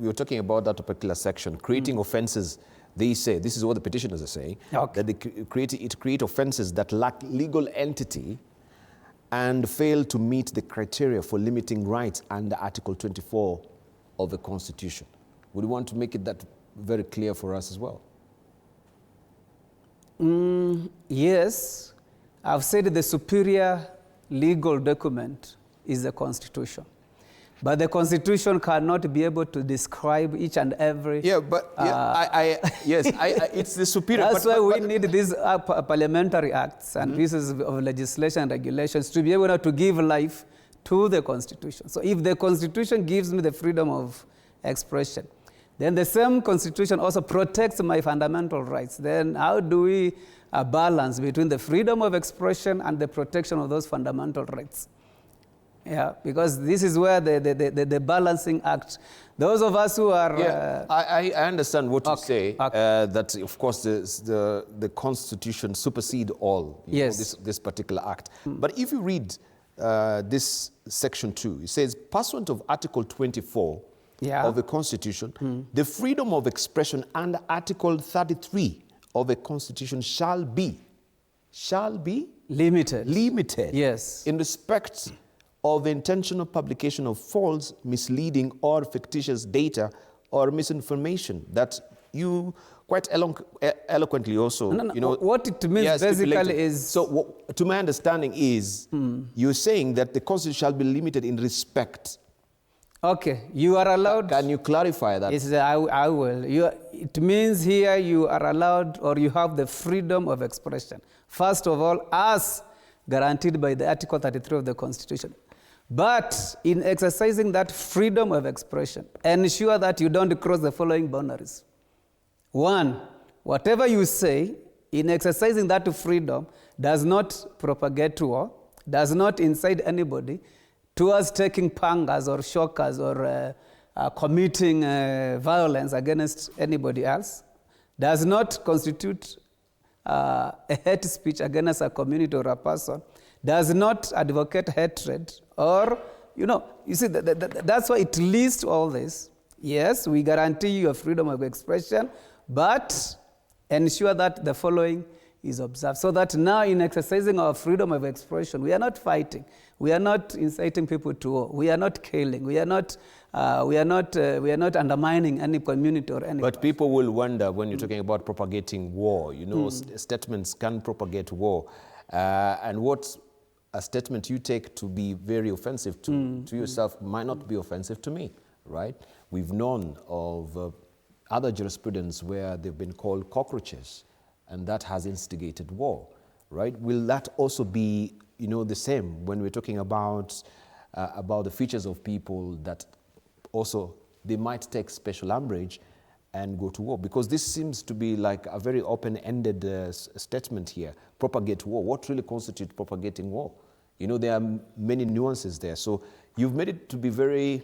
we were talking about that particular section, creating offenses. They say, this is what the petitioners are saying, that they create offenses that lack legal entity and fail to meet the criteria for limiting rights under Article 24 of the Constitution. Would you want to make it that very clear for us as well? Yes. I've said the superior legal document is the Constitution. But the Constitution cannot be able to describe each and every... Yeah, but it's the superior... That's why we need these parliamentary acts and pieces of legislation and regulations to be able to give life to the Constitution. So if the Constitution gives me the freedom of expression, then the same Constitution also protects my fundamental rights. Then how do we balance between the freedom of expression and the protection of those fundamental rights? Yeah, because this is where the balancing act, those of us who are... Yeah, I understand what you say, that of course the Constitution supersedes all this particular act. But if you read this section 2, it says, pursuant of Article 24 of the Constitution, the freedom of expression under Article 33 of the Constitution shall be limited yes, in respect of the intentional publication of false, misleading, or fictitious data or misinformation that you quite eloquently also, you know... What it means basically is... So, to my understanding is, you're saying that the Constitution shall be limited in respect. Okay, you are allowed... Can you clarify that? Yes, I will. It means here you are allowed, or you have the freedom of expression. First of all, as guaranteed by the Article 33 of the Constitution. But in exercising that freedom of expression, ensure that you don't cross the following boundaries. One, whatever you say, in exercising that freedom, does not propagate war, does not incite anybody towards taking pangas or shockers or committing violence against anybody else, does not constitute a hate speech against a community or a person, does not advocate hatred, or, you know, you see, that's why it lists all this. Yes, we guarantee you a freedom of expression, but ensure that the following is observed. So that now in exercising our freedom of expression, we are not fighting. We are not inciting people to war. We are not killing. We are not undermining any community or any... But people will wonder when you're talking about propagating war. You know, statements can propagate war. And what a statement you take to be very offensive to yourself might not be offensive to me, right? We've known of other jurisprudence where they've been called cockroaches, and that has instigated war, right? Will that also be, you know, the same when we're talking about the features of people that also they might take special umbrage and go to war? Because this seems to be like a very open-ended statement here. Propagate war. What really constitutes propagating war? You know, there are many nuances there. So you've made it to be very